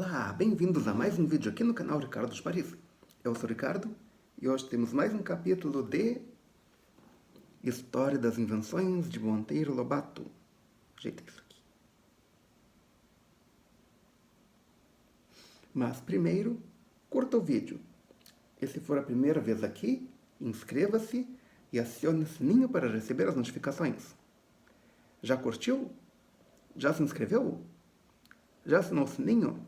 Olá, bem-vindos a mais um vídeo aqui no canal Ricardo de Paris. Eu sou o Ricardo e hoje temos mais um capítulo de História das Invenções de Monteiro Lobato. Ajeita isso aqui. Mas primeiro, curta o vídeo. E se for a primeira vez aqui, inscreva-se e acione o sininho para receber as notificações. Já curtiu? Já se inscreveu? Já assinou o sininho?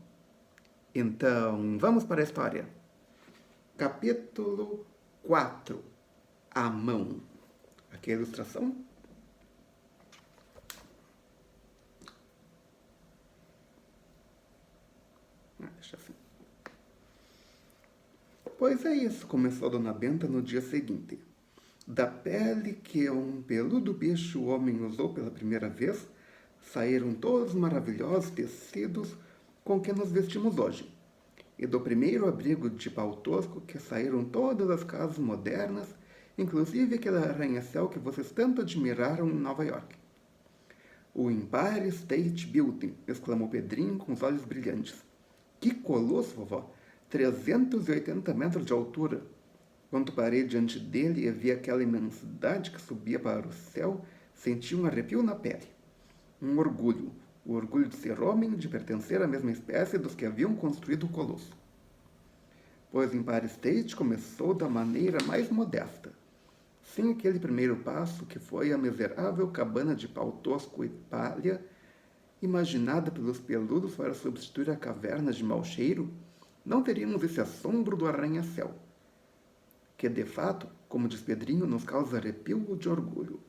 Então, vamos para a história. Capítulo 4. A mão. Aqui é a ilustração. Deixa assim. Pois é isso, começou Dona Benta no dia seguinte. Da pele que um peludo bicho homem usou pela primeira vez, saíram todos os maravilhosos tecidos com que nos vestimos hoje. E do primeiro abrigo de pau tosco que saíram todas as casas modernas, inclusive aquele arranha-céu que vocês tanto admiraram em Nova York. O Empire State Building, exclamou Pedrinho com os olhos brilhantes. Que colosso, vovó! 380 metros de altura. Quando parei diante dele e vi aquela imensidade que subia para o céu, senti um arrepio na pele. Um orgulho. O orgulho de ser homem, de pertencer à mesma espécie dos que haviam construído o colosso. Pois Empire State começou da maneira mais modesta. Sem aquele primeiro passo que foi a miserável cabana de pau tosco e palha, imaginada pelos peludos para substituir a caverna de mau cheiro, não teríamos esse assombro do arranha-céu, que de fato, como diz Pedrinho, nos causa arrepio de orgulho.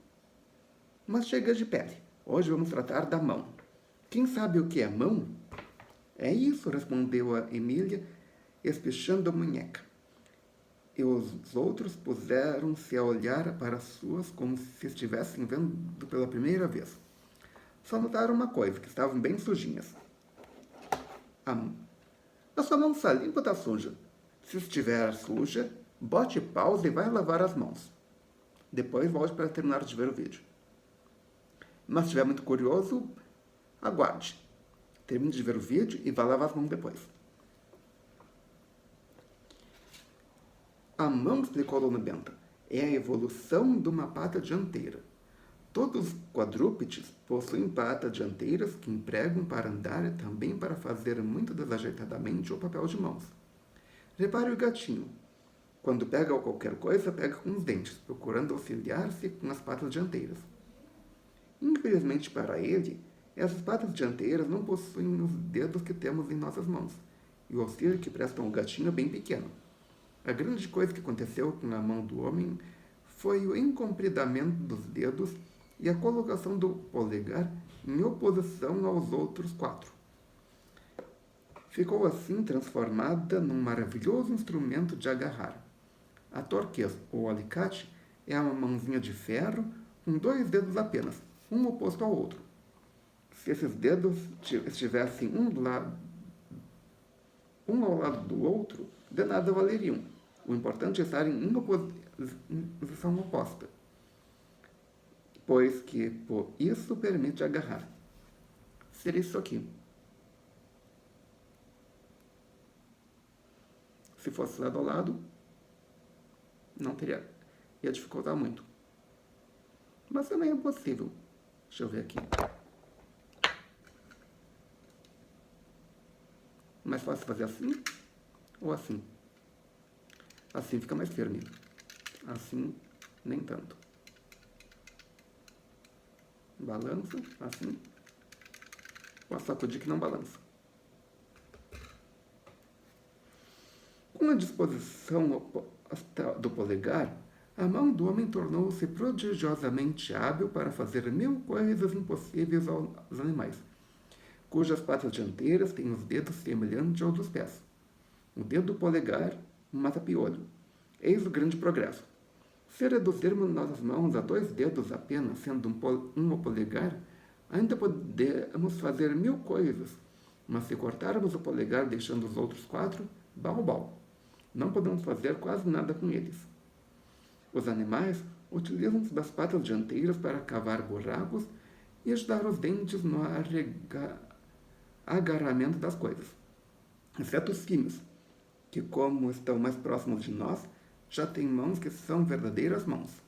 Mas chega de pele. Hoje vamos tratar da mão. Quem sabe o que é mão? É isso, respondeu a Emília, espichando a munheca. E os outros puseram-se a olhar para as suas como se estivessem vendo pela primeira vez. Só notaram uma coisa, que estavam bem sujinhas. A sua mão está limpa ou está suja? Se estiver suja, bote pausa e vai lavar as mãos. Depois volte para terminar de ver o vídeo. Mas se estiver muito curioso, aguarde. Termine de ver o vídeo e vá lavar as mãos depois. A mão, explicou Dona Benta, é a evolução de uma pata dianteira. Todos os quadrúpedes possuem patas dianteiras que empregam para andar e também para fazer muito desajeitadamente o papel de mãos. Repare o gatinho. Quando pega qualquer coisa, pega com os dentes, procurando auxiliar-se com as patas dianteiras. Infelizmente para ele, essas patas dianteiras não possuem os dedos que temos em nossas mãos, e o auxílio que prestam ao gatinho é bem pequeno. A grande coisa que aconteceu com a mão do homem foi o encompridamento dos dedos e a colocação do polegar em oposição aos outros 4. Ficou assim transformada num maravilhoso instrumento de agarrar. A torquês, ou alicate, é uma mãozinha de ferro com 2 dedos apenas, um oposto ao outro. Se esses dedos estivessem um ao lado do outro, de nada valeriam. O importante é estar em posição oposta, pois que isso permite agarrar. Seria isso aqui. Se fosse lado a lado, não teria. Ia dificultar muito. Mas também é possível. Deixa eu ver aqui. Mais fácil fazer assim ou assim? Assim fica mais firme. Assim, nem tanto. Balança, assim. Posso sacudir que não balança. Com a disposição do polegar, a mão do homem tornou-se prodigiosamente hábil para fazer 1000 coisas impossíveis aos animais, cujas patas dianteiras têm os dedos semelhantes aos dos pés. O dedo polegar mata piolho. Eis o grande progresso. Se reduzirmos nossas mãos a 2 dedos apenas, sendo um polegar, ainda podemos fazer 1000 coisas, mas se cortarmos o polegar deixando os outros 4, bau. Não podemos fazer quase nada com eles. Os animais utilizam-se das patas dianteiras para cavar buracos e ajudar os dentes no agarramento das coisas. exceto os símios, que como estão mais próximos de nós, já têm mãos que são verdadeiras mãos.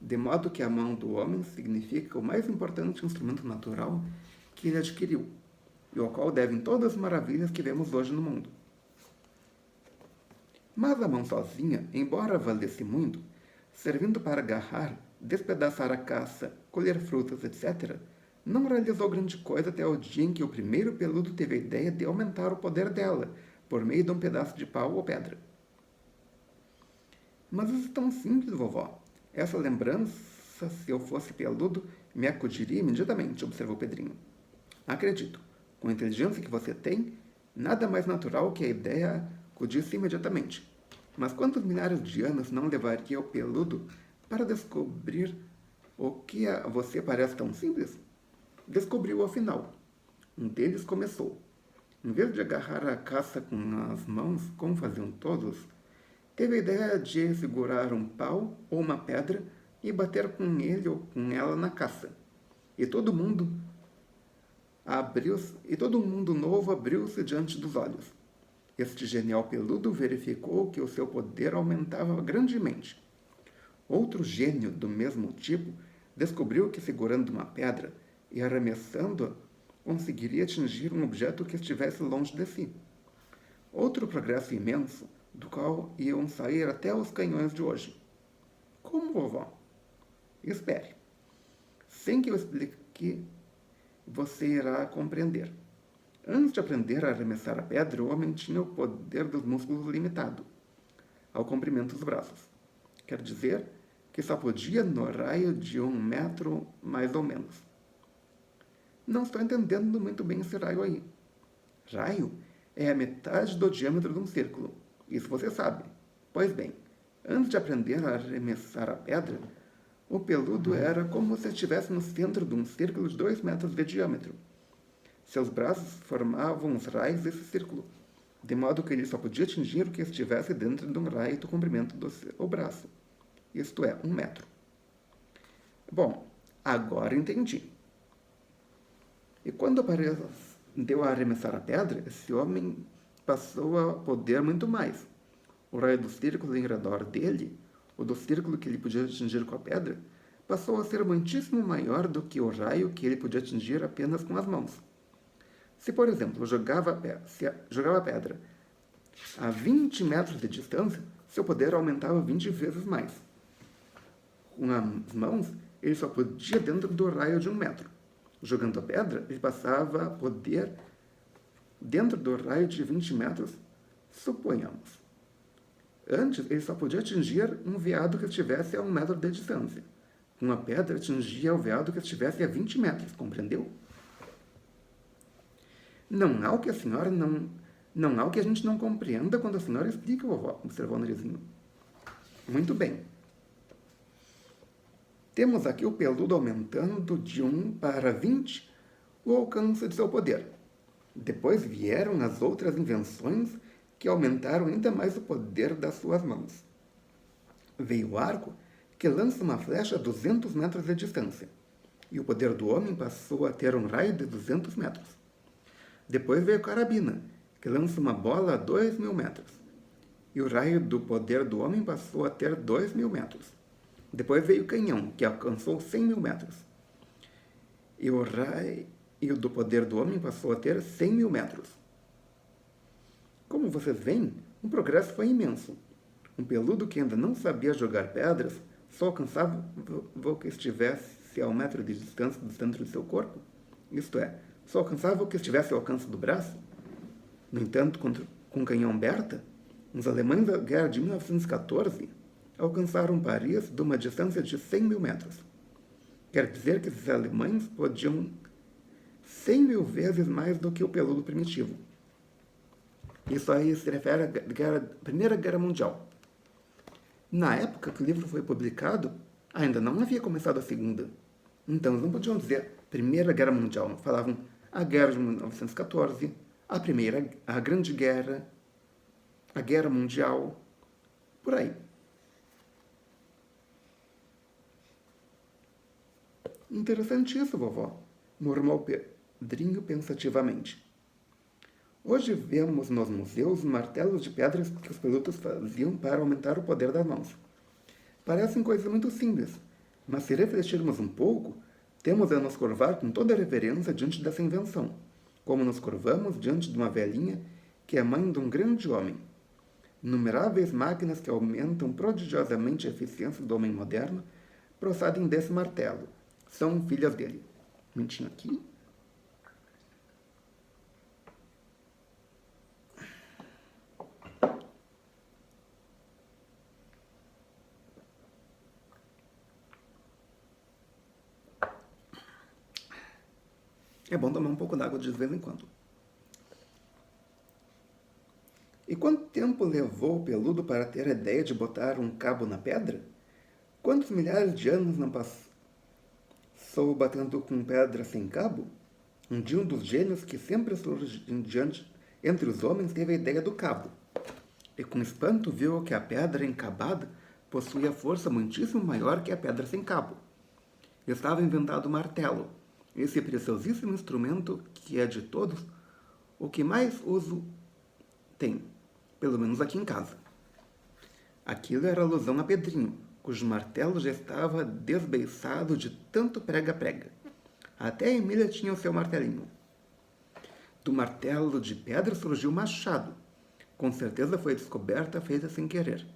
De modo que a mão do homem significa o mais importante instrumento natural que ele adquiriu, e ao qual devem todas as maravilhas que vemos hoje no mundo. Mas a mão sozinha, embora valesse muito, servindo para agarrar, despedaçar a caça, colher frutas, etc., não realizou grande coisa até o dia em que o primeiro peludo teve a ideia de aumentar o poder dela, por meio de um pedaço de pau ou pedra. Mas isso é tão simples, vovó. Essa lembrança, se eu fosse peludo, me acudiria imediatamente, observou Pedrinho. Acredito, com a inteligência que você tem, nada mais natural que a ideia acudisse imediatamente. Mas quantos milhares de anos não levaria o peludo para descobrir o que a você parece tão simples? Descobriu afinal. Um deles começou. Em vez de agarrar a caça com as mãos, como faziam todos, teve a ideia de segurar um pau ou uma pedra e bater com ele ou com ela na caça. E todo mundo novo abriu-se diante dos olhos. Este genial peludo verificou que o seu poder aumentava grandemente. Outro gênio do mesmo tipo descobriu que segurando uma pedra e arremessando-a, conseguiria atingir um objeto que estivesse longe de si. Outro progresso imenso, do qual iam sair até os canhões de hoje. Como, vovó? Espere. Sem que eu explique, você irá compreender. Antes de aprender a arremessar a pedra, o homem tinha o poder dos músculos limitado ao comprimento dos braços. Quer dizer que só podia no raio de 1 metro, mais ou menos. Não estou entendendo muito bem esse raio aí. Raio é a metade do diâmetro de um círculo. Isso você sabe. Pois bem, antes de aprender a arremessar a pedra, o peludo era como se estivesse no centro de um círculo de 2 metros de diâmetro. Seus braços formavam os raios desse círculo, de modo que ele só podia atingir o que estivesse dentro de um raio do comprimento do seu braço, isto é, 1 metro. Bom, agora entendi. E quando aprendeu a arremessar a pedra, esse homem passou a poder muito mais. O raio do círculo em redor dele, o do círculo que ele podia atingir com a pedra, passou a ser muitíssimo maior do que o raio que ele podia atingir apenas com as mãos. Se, por exemplo, jogava a pedra a 20 metros de distância, seu poder aumentava 20 vezes mais. Com as mãos, ele só podia dentro do raio de 1 metro. Jogando a pedra, ele passava a poder dentro do raio de 20 metros, suponhamos. Antes, ele só podia atingir um veado que estivesse a 1 metro de distância. Com a pedra, atingia o veado que estivesse a 20 metros, compreendeu? Não há o que a gente não compreenda quando a senhora explica, vovó, observou o Narizinho. Muito bem. Temos aqui o peludo aumentando de 1 para 20 o alcance de seu poder. Depois vieram as outras invenções que aumentaram ainda mais o poder das suas mãos. Veio o arco, que lança uma flecha a 200 metros de distância, e o poder do homem passou a ter um raio de 200 metros. Depois veio a carabina, que lança uma bola a 2.000 metros, e o raio do poder do homem passou a ter 2.000 metros. Depois veio o canhão, que alcançou 100.000 metros, e o raio do poder do homem passou a ter 100.000 metros. Como vocês veem, o progresso foi imenso. Um peludo que ainda não sabia jogar pedras só alcançava o que estivesse a 1 metro de distância do centro de seu corpo, isto é, só alcançava o que estivesse ao alcance do braço. No entanto, com o canhão Bertha, os alemães da guerra de 1914 alcançaram Paris de uma distância de 100.000 metros. Quer dizer que esses alemães podiam 100.000 vezes mais do que o peludo primitivo. Isso aí se refere à Primeira Guerra Mundial. Na época que o livro foi publicado, ainda não havia começado a Segunda. Então, eles não podiam dizer Primeira Guerra Mundial. Falavam a Guerra de 1914, a Grande Guerra, a Guerra Mundial, por aí. Interessante isso, vovó, murmurou Pedrinho pensativamente. Hoje vemos nos museus martelos de pedras que os peludos faziam para aumentar o poder das mãos. Parecem coisas muito simples, mas se refletirmos um pouco, temos a nos curvar com toda reverência diante dessa invenção, como nos curvamos diante de uma velhinha que é mãe de um grande homem. Inumeráveis máquinas que aumentam prodigiosamente a eficiência do homem moderno procedem desse martelo. São filhas dele. Um minutinho aqui. É bom tomar um pouco d'água de vez em quando. E quanto tempo levou o peludo para ter a ideia de botar um cabo na pedra? Quantos milhares de anos não passou batendo com pedra sem cabo? Um dia um dos gênios que sempre surge entre os homens teve a ideia do cabo. E com espanto viu que a pedra encabada possuía força muitíssimo maior que a pedra sem cabo. Estava inventado o martelo, esse preciosíssimo instrumento que é de todos o que mais uso tem, pelo menos aqui em casa. Aquilo era alusão a Pedrinho, cujo martelo já estava desbeiçado de tanto prega-prega. Até a Emília tinha o seu martelinho. Do martelo de pedra surgiu o machado. Com certeza foi descoberta feita sem querer.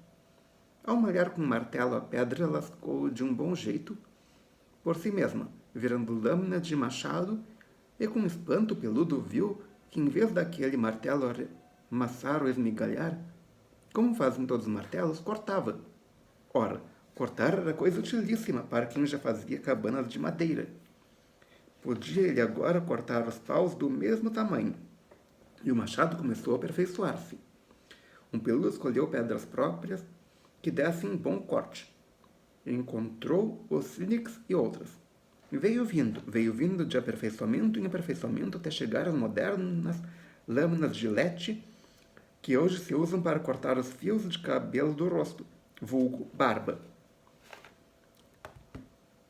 Ao malhar com o martelo a pedra lascou de um bom jeito por si mesma, virando lâmina de machado, e com espanto peludo viu que, em vez daquele martelo amassar ou esmigalhar, como fazem todos os martelos, cortava. Ora, cortar era coisa utilíssima para quem já fazia cabanas de madeira. Podia ele agora cortar os paus do mesmo tamanho, e o machado começou a aperfeiçoar-se. Um peludo escolheu pedras próprias que dessem bom corte. Encontrou os sílex e outras. E veio vindo de aperfeiçoamento em aperfeiçoamento até chegar às modernas lâminas de Gillette que hoje se usam para cortar os fios de cabelo do rosto, vulgo barba.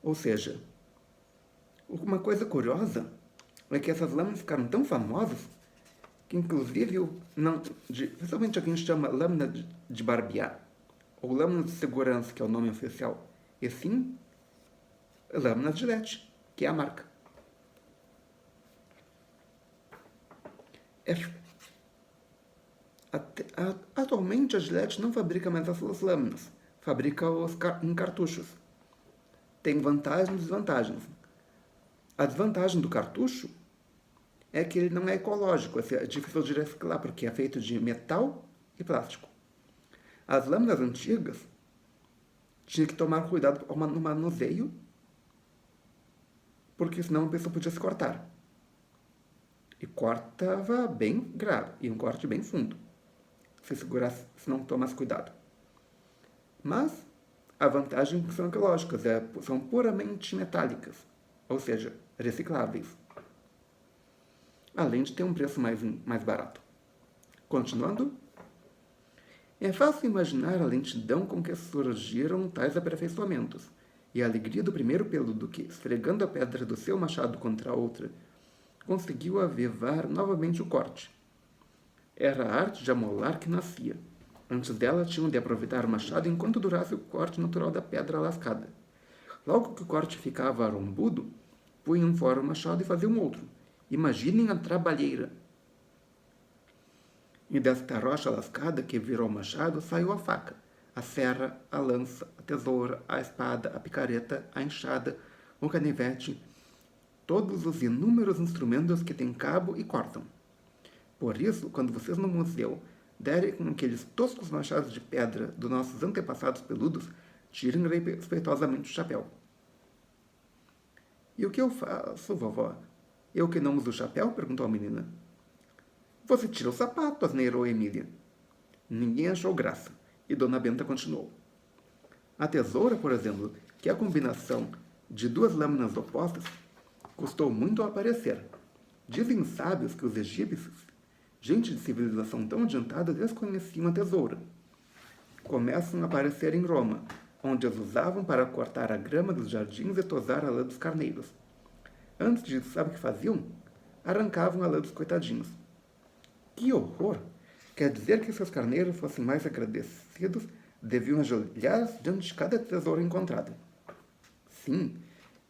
Ou seja, uma coisa curiosa é que essas lâminas ficaram tão famosas que, inclusive, principalmente a que a gente chama lâmina de barbear, ou lâmina de segurança, que é o nome oficial, e sim, lâmina de Gillette, que é a marca. Atualmente a Gillette não fabrica mais as suas lâminas, fabrica em cartuchos. Tem vantagens e desvantagens. A desvantagem do cartucho é que ele não é ecológico, é difícil de reciclar, porque é feito de metal e plástico. As lâminas antigas tinha que tomar cuidado no manuseio, porque senão a pessoa podia se cortar. E cortava bem grave, e um corte bem fundo, se não tomasse cuidado. Mas a vantagem é que são ecológicas, são puramente metálicas, ou seja, recicláveis. Além de ter um preço mais barato. Continuando, é fácil imaginar a lentidão com que surgiram tais aperfeiçoamentos, e a alegria do primeiro peludo que, esfregando a pedra do seu machado contra a outra, conseguiu avivar novamente o corte. Era a arte de amolar que nascia. Antes dela, tinham de aproveitar o machado enquanto durasse o corte natural da pedra lascada. Logo que o corte ficava arrombudo, punham fora o machado e faziam outro. Imaginem a trabalheira. E desta rocha lascada que virou machado saiu a faca, a serra, a lança, a tesoura, a espada, a picareta, a enxada, o canivete, todos os inúmeros instrumentos que têm cabo e cortam. Por isso, quando vocês no museu derem com aqueles toscos machados de pedra dos nossos antepassados peludos, tirem respeitosamente o chapéu. E o que eu faço, vovó? Eu que não uso o chapéu? Perguntou a menina. Você tira o sapato, asneirou Emília. Ninguém achou graça, e Dona Benta continuou. A tesoura, por exemplo, que é a combinação de duas lâminas opostas, custou muito a aparecer. Dizem os sábios que os egípcios, gente de civilização tão adiantada, desconheciam a tesoura. Começam a aparecer em Roma, onde as usavam para cortar a grama dos jardins e tosar a lã dos carneiros. Antes disso, sabe o que faziam? Arrancavam a lã dos coitadinhos. Que horror! Quer dizer que se os carneiros fossem mais agradecidos, deviam ajoelhar diante de cada tesouro encontrado. Sim,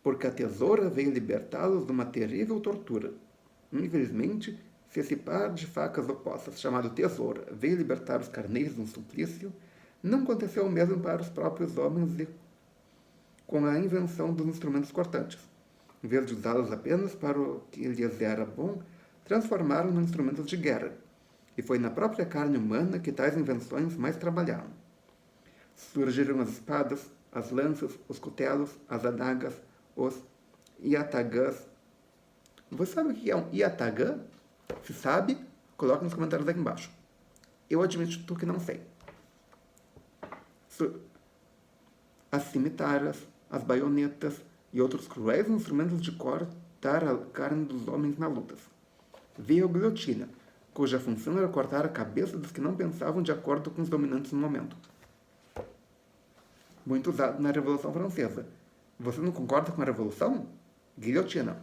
porque a tesoura veio libertá-los de uma terrível tortura. Infelizmente, se esse par de facas opostas, chamado tesoura, veio libertar os carneiros de um suplício, não aconteceu o mesmo para os próprios homens com a invenção dos instrumentos cortantes. Em vez de usá-los apenas para o que lhes era bom, transformaram-nos em instrumentos de guerra. E foi na própria carne humana que tais invenções mais trabalharam. Surgiram as espadas, as lanças, os cutelos, as adagas, os iatagãs. Você sabe o que é um iatagã? Se sabe, coloque nos comentários aqui embaixo. Eu admito que não sei. As cimitaras, as baionetas e outros cruéis instrumentos de cortar a carne dos homens na luta. Veio a guilhotina, cuja função era cortar a cabeça dos que não pensavam de acordo com os dominantes no momento. Muito usado na Revolução Francesa. Você não concorda com a Revolução? Guilhotina.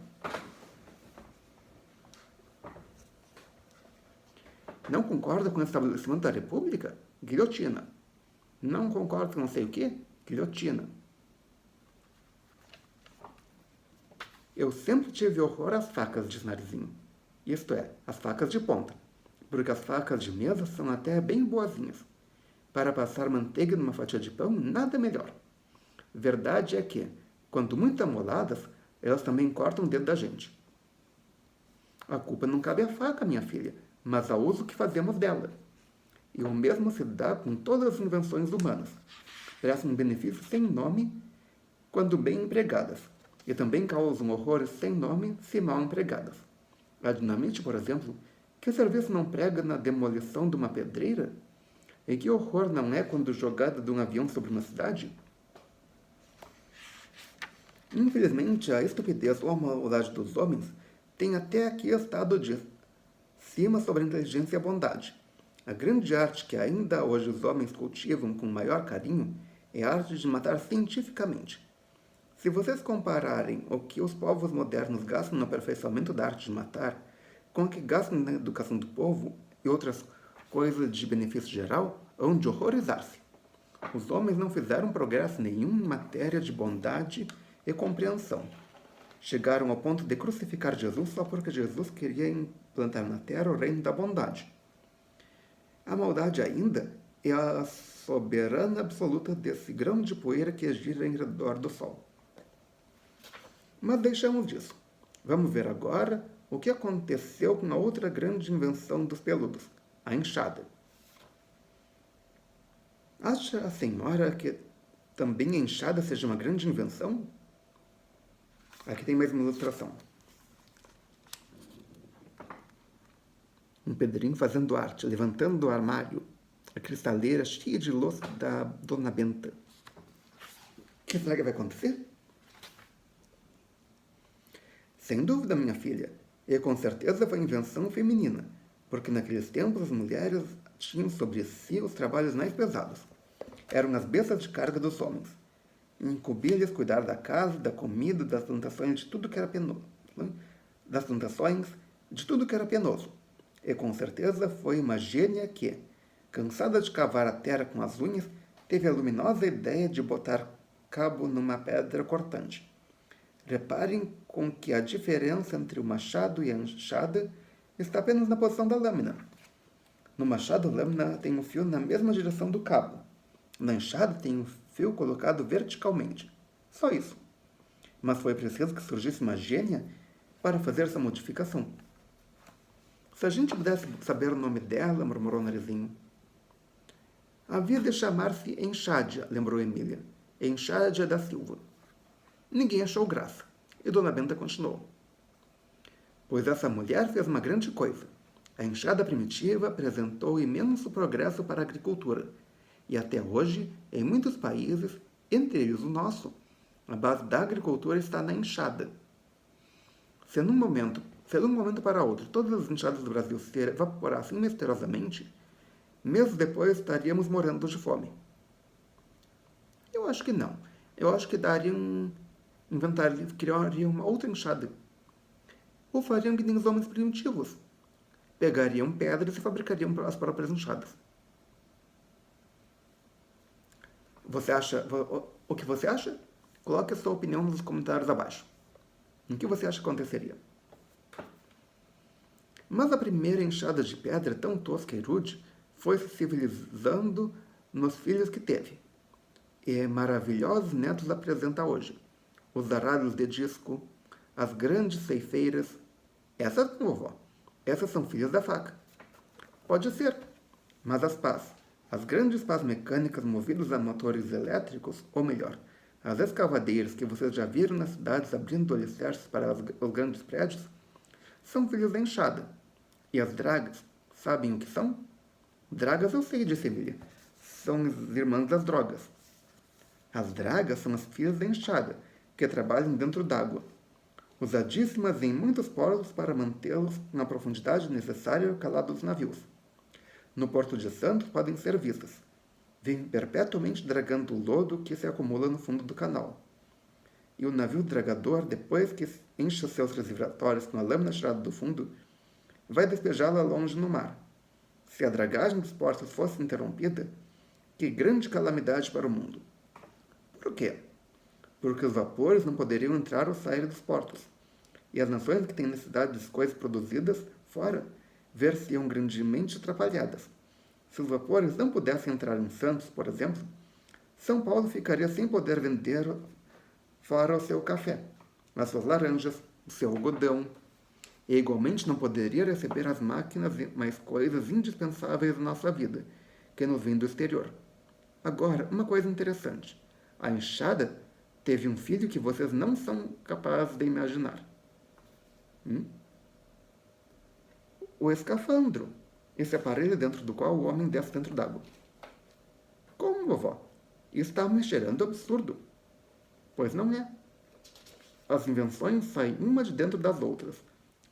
Não concorda com o estabelecimento da República? Guilhotina. Não concorda com não sei o quê? Guilhotina. Eu sempre tive horror às facas, diz Narizinho. Isto é, as facas de ponta, porque as facas de mesa são até bem boazinhas. Para passar manteiga numa fatia de pão, nada melhor. Verdade é que, quando muito amoladas, elas também cortam o dedo da gente. A culpa não cabe à faca, minha filha, mas ao uso que fazemos dela. E o mesmo se dá com todas as invenções humanas. Prestam um benefício sem nome quando bem empregadas, e também causam horrores sem nome se mal empregadas. A dinamite, por exemplo, que serviço não prega na demolição de uma pedreira? E que horror não é quando jogada de um avião sobre uma cidade? Infelizmente, a estupidez ou a maldade dos homens tem até aqui estado de cima sobre a inteligência e a bondade. A grande arte que ainda hoje os homens cultivam com maior carinho é a arte de matar cientificamente. Se vocês compararem o que os povos modernos gastam no aperfeiçoamento da arte de matar com o que gastam na educação do povo e outras coisas de benefício geral, hão de horrorizar-se. Os homens não fizeram progresso nenhum em matéria de bondade e compreensão. Chegaram ao ponto de crucificar Jesus só porque Jesus queria implantar na terra o reino da bondade. A maldade ainda é a soberana absoluta desse grão de poeira que gira em redor do sol. Mas deixamos disso. Vamos ver agora o que aconteceu com a outra grande invenção dos peludos, a enxada. Acha a senhora que também a enxada seja uma grande invenção? Aqui tem mais uma ilustração. Um pedrinho fazendo arte, levantando do armário a cristaleira cheia de louça da Dona Benta. O que será que vai acontecer? Sem dúvida, minha filha, e com certeza foi invenção feminina, porque naqueles tempos as mulheres tinham sobre si os trabalhos mais pesados. Eram as bestas de carga dos homens. Incumbia-lhes cuidar da casa, da comida, das plantações, de tudo que era penoso. E com certeza foi uma gênia que, cansada de cavar a terra com as unhas, teve a luminosa ideia de botar cabo numa pedra cortante. Reparem com que a diferença entre o machado e a enxada está apenas na posição da lâmina. No machado, a lâmina tem um fio na mesma direção do cabo. Na enxada, tem um fio colocado verticalmente. Só isso. Mas foi preciso que surgisse uma gênia para fazer essa modificação. Se a gente pudesse saber o nome dela, murmurou Narizinho. Havia de chamar-se Enxádia, lembrou Emília. Enxádia da Silva. Ninguém achou graça, e Dona Benta continuou. Pois essa mulher fez uma grande coisa. A enxada primitiva apresentou imenso progresso para a agricultura, e até hoje, em muitos países, entre eles o nosso, a base da agricultura está na enxada. Se de um momento para outro todas as enxadas do Brasil se evaporassem misteriosamente, meses depois estaríamos morrendo de fome. Eu acho que não. Eu acho que criariam uma outra enxada. Ou fariam que nem os homens primitivos. pegariam pedras e fabricariam as próprias enxadas. O que você acha? Coloque a sua opinião nos comentários abaixo. O que você acha que aconteceria? Mas a primeira enxada de pedra, tão tosca e rude, foi se civilizando nos filhos que teve. E maravilhosos netos apresenta hoje. Os aralhos de disco, as grandes ceifeiras. Essas, vovó, essas são filhas da faca. Pode ser, mas as pás, as grandes pás mecânicas movidas a motores elétricos, ou melhor, as escavadeiras que vocês já viram nas cidades abrindo alicerces para os grandes prédios, são filhos da enxada. E as dragas, sabem o que são? Dragas eu sei, disse Emília. São as irmãs das drogas. As dragas são as filhas da enxada, que trabalham dentro d'água, usadíssimas em muitos portos para mantê-los na profundidade necessária ao calado dos navios. No Porto de Santos podem ser vistas. Vêm perpetuamente dragando o lodo que se acumula no fundo do canal. E o navio dragador, depois que enche seus reservatórios com a lâmina tirada do fundo, vai despejá-la longe no mar. Se a dragagem dos portos fosse interrompida, que grande calamidade para o mundo. Por quê? Porque os vapores não poderiam entrar ou sair dos portos, e as nações que têm necessidade de coisas produzidas fora ver-se-iam grandemente atrapalhadas. Se os vapores não pudessem entrar em Santos, por exemplo, São Paulo ficaria sem poder vender fora o seu café, as suas laranjas, o seu algodão, e igualmente não poderia receber as máquinas e mais coisas indispensáveis da nossa vida, que nos vêm do exterior. Agora, uma coisa interessante. A enxada teve um filho que vocês não são capazes de imaginar. O escafandro, esse aparelho dentro do qual o homem desce dentro d'água. Como, vovó? Isso está me cheirando absurdo. Pois não é. As invenções saem uma de dentro das outras,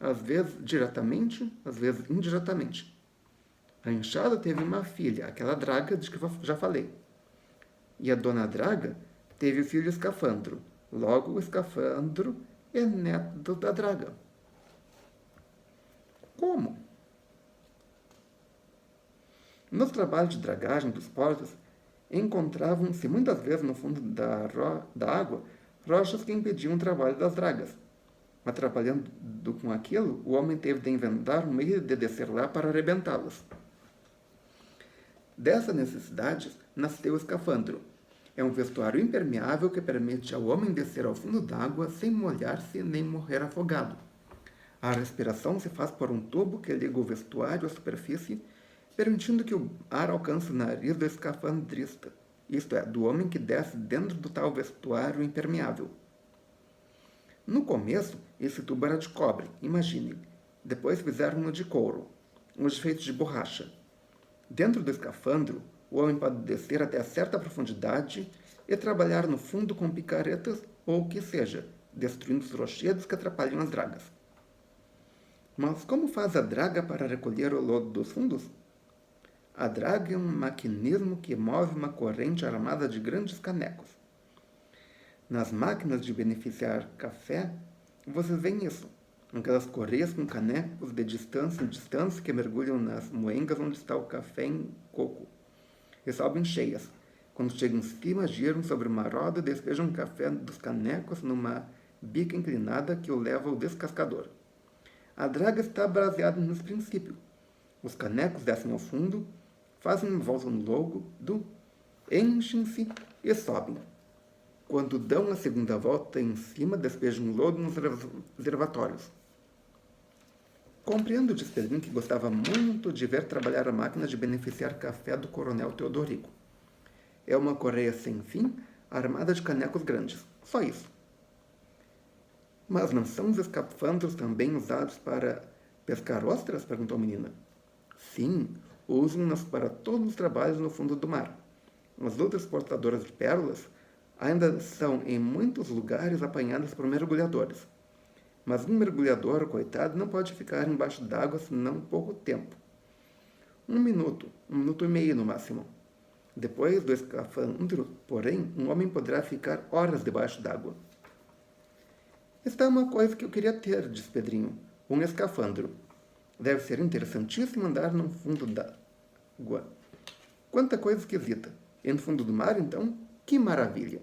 às vezes diretamente, às vezes indiretamente. A enxada teve uma filha, aquela draga de que já falei. E a dona draga teve o filho escafandro. Logo, o escafandro é neto da draga. Como? Nos trabalhos de dragagem dos portos, encontravam-se muitas vezes no fundo da água rochas que impediam o trabalho das dragas. Atrapalhando com aquilo, o homem teve de inventar um meio de descer lá para arrebentá-las. Dessa necessidade nasceu o escafandro. É um vestuário impermeável que permite ao homem descer ao fundo d'água sem molhar-se nem morrer afogado. A respiração se faz por um tubo que liga o vestuário à superfície, permitindo que o ar alcance o nariz do escafandrista, isto é, do homem que desce dentro do tal vestuário impermeável. No começo, esse tubo era de cobre, imaginem. Depois fizeram-no de couro, hoje feito de borracha. Dentro do escafandro, o homem pode descer até certa profundidade e trabalhar no fundo com picaretas ou o que seja, destruindo os rochedos que atrapalham as dragas. Mas como faz a draga para recolher o lodo dos fundos? A draga é um maquinismo que move uma corrente armada de grandes canecos. Nas máquinas de beneficiar café, vocês veem isso. Aquelas correias com canecos de distância em distância que mergulham nas moengas onde está o café em coco. E sobem cheias. Quando chegam em cima, giram sobre uma roda e despejam o café dos canecos numa bica inclinada que o leva ao descascador. A draga está baseada nesse princípio. Os canecos descem ao fundo, fazem uma volta no lodo, enchem-se e sobem. Quando dão a segunda volta em cima, despejam lodo nos reservatórios. Compreendo, disse Pedrinho, que gostava muito de ver trabalhar a máquina de beneficiar café do coronel Teodorico. É uma correia sem fim, armada de canecos grandes. Só isso. Mas não são os escafandros também usados para pescar ostras? Perguntou a menina. Sim, usam-nas para todos os trabalhos no fundo do mar. As outras portadoras de pérolas ainda são, em muitos lugares, apanhadas por mergulhadores. Mas um mergulhador, coitado, não pode ficar embaixo d'água senão pouco tempo. 1 minuto, 1 minuto e meio no máximo. Depois do escafandro, porém, um homem poderá ficar horas debaixo d'água. Esta é uma coisa que eu queria ter, disse Pedrinho, um escafandro. Deve ser interessantíssimo andar no fundo d'água. Quanta coisa esquisita. E no fundo do mar, então, que maravilha!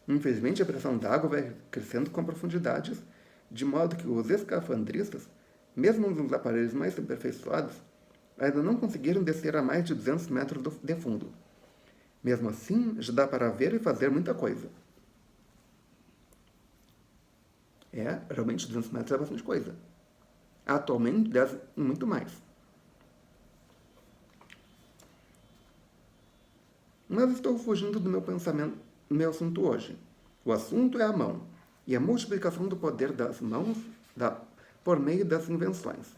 Infelizmente, a pressão d'água vai crescendo com profundidades, de modo que os escafandristas, mesmo nos aparelhos mais aperfeiçoados, ainda não conseguiram descer a mais de 200 metros de fundo. Mesmo assim, já dá para ver e fazer muita coisa. Realmente 200 metros é bastante coisa. Atualmente, 10 muito mais. Mas estou fugindo do meu pensamento, do meu assunto hoje. O assunto é a mão e a multiplicação do poder das mãos por meio das invenções.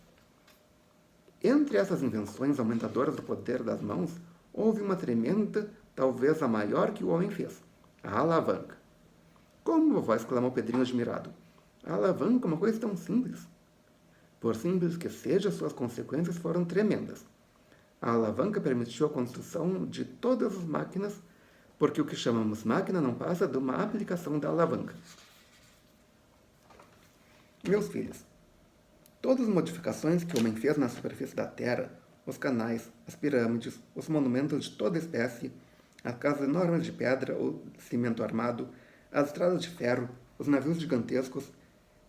Entre essas invenções aumentadoras do poder das mãos, houve uma tremenda, talvez a maior que o homem fez, a alavanca. Como vovó, exclamou Pedrinho admirado. A alavanca é uma coisa tão simples. Por simples que seja, suas consequências foram tremendas. A alavanca permitiu a construção de todas as máquinas, porque o que chamamos máquina não passa de uma aplicação da alavanca. Meus filhos, todas as modificações que o homem fez na superfície da terra, os canais, as pirâmides, os monumentos de toda espécie, as casas enormes de pedra ou cimento armado, as estradas de ferro, os navios gigantescos,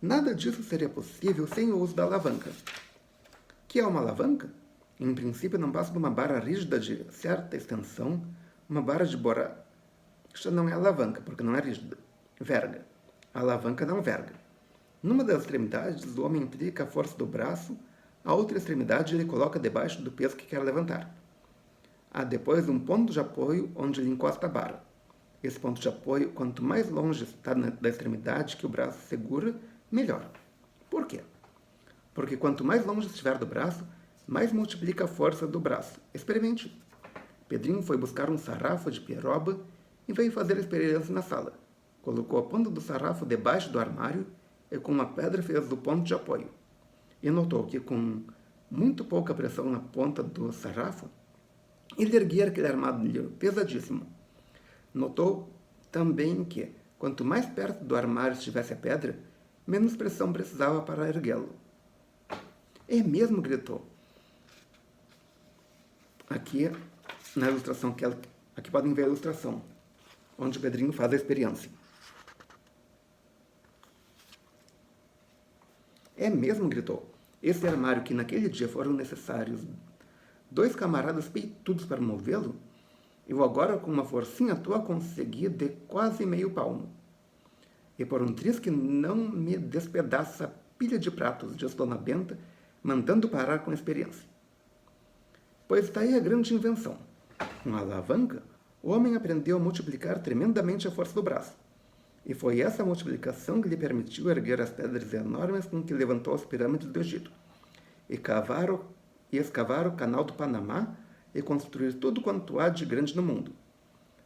nada disso seria possível sem o uso da alavanca. Que é uma alavanca? Em princípio, não passa de uma barra rígida de certa extensão, uma barra de borracha não é alavanca, porque não é rígida. Verga. A alavanca não verga. Numa das extremidades, o homem implica a força do braço, a outra extremidade ele coloca debaixo do peso que quer levantar. Há depois um ponto de apoio onde ele encosta a barra. Esse ponto de apoio, quanto mais longe está da extremidade que o braço segura, melhor. Por quê? Porque quanto mais longe estiver do braço, mais multiplica a força do braço. Experimente. Pedrinho foi buscar um sarrafo de peroba e veio fazer a experiência na sala. Colocou a ponta do sarrafo debaixo do armário e com uma pedra fez o ponto de apoio. E notou que com muito pouca pressão na ponta do sarrafo, ele erguia aquele armário pesadíssimo. Notou também que, quanto mais perto do armário estivesse a pedra, menos pressão precisava para erguê-lo. É mesmo, gritou. Aqui, na ilustração, aqui podem ver a ilustração, onde o Pedrinho faz a experiência. É mesmo, gritou. Esse armário que naquele dia foram necessários 2 camaradas peitudos para movê-lo, eu agora, com uma forcinha tua, consegui de quase meio palmo. E por um triz que não me despedaça a pilha de pratos, disse Dona Benta, mandando parar com a experiência. Pois está aí a grande invenção. Com a alavanca, o homem aprendeu a multiplicar tremendamente a força do braço. E foi essa multiplicação que lhe permitiu erguer as pedras enormes com que levantou as pirâmides do Egito, e escavar o canal do Panamá e construir tudo quanto há de grande no mundo.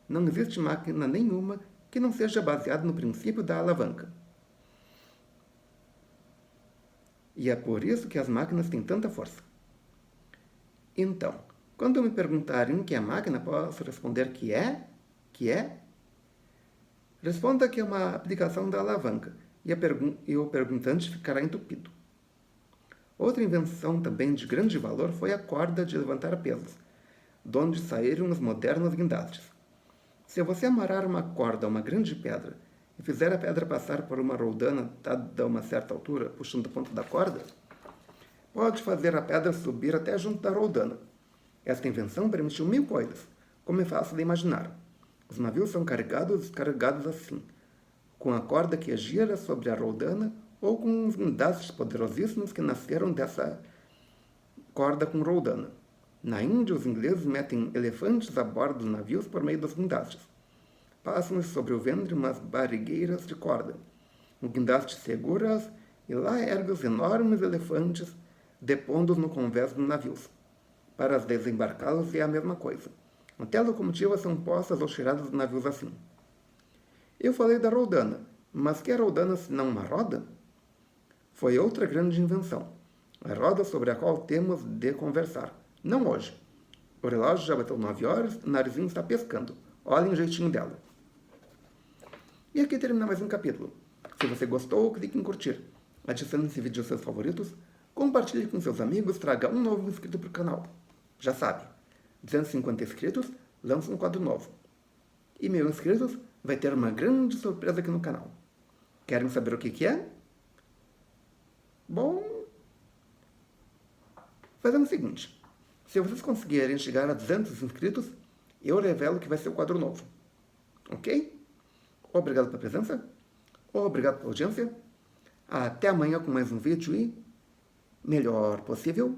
Não existe máquina nenhuma que não seja baseada no princípio da alavanca. E é por isso que as máquinas têm tanta força. Então, quando me perguntarem o que é máquina, posso responder que é? Responda que é uma aplicação da alavanca, e o perguntante ficará entupido. Outra invenção também de grande valor foi a corda de levantar pesos, de onde saíram os modernos guindastes. Se você amarrar uma corda a uma grande pedra e fizer a pedra passar por uma roldana dada a uma certa altura, puxando o ponto da corda, pode fazer a pedra subir até junto da roldana. Esta invenção permitiu 1000 coisas, como é fácil de imaginar. Os navios são carregados e descarregados assim, com a corda que gira sobre a roldana ou com os guindastes poderosíssimos que nasceram dessa corda com roldana. Na Índia, os ingleses metem elefantes a bordo dos navios por meio dos guindastes. Passam-lhes sobre o ventre umas barrigueiras de corda. O guindaste segura-as e lá ergue os enormes elefantes, depondo-os no convés dos navios. Para desembarcá-los é a mesma coisa. Até locomotivas são postas ou tiradas dos navios assim. Eu falei da roldana, mas que é roldana se não uma roda? Foi outra grande invenção, a roda sobre a qual temos de conversar. Não hoje. O relógio já bateu 9 horas, o narizinho está pescando. Olhem o jeitinho dela. E aqui termina mais um capítulo. Se você gostou, clique em curtir. Adicione esse vídeo aos seus favoritos, compartilhe com seus amigos, traga um novo inscrito para o canal. Já sabe, 250 inscritos, lança um quadro novo. E 1000 inscritos, vai ter uma grande surpresa aqui no canal. Querem saber o que é? Bom, fazemos o seguinte. Se vocês conseguirem chegar a 200 inscritos, eu revelo que vai ser o quadro novo. Ok? Obrigado pela presença. Obrigado pela audiência. Até amanhã com mais um vídeo e, melhor possível,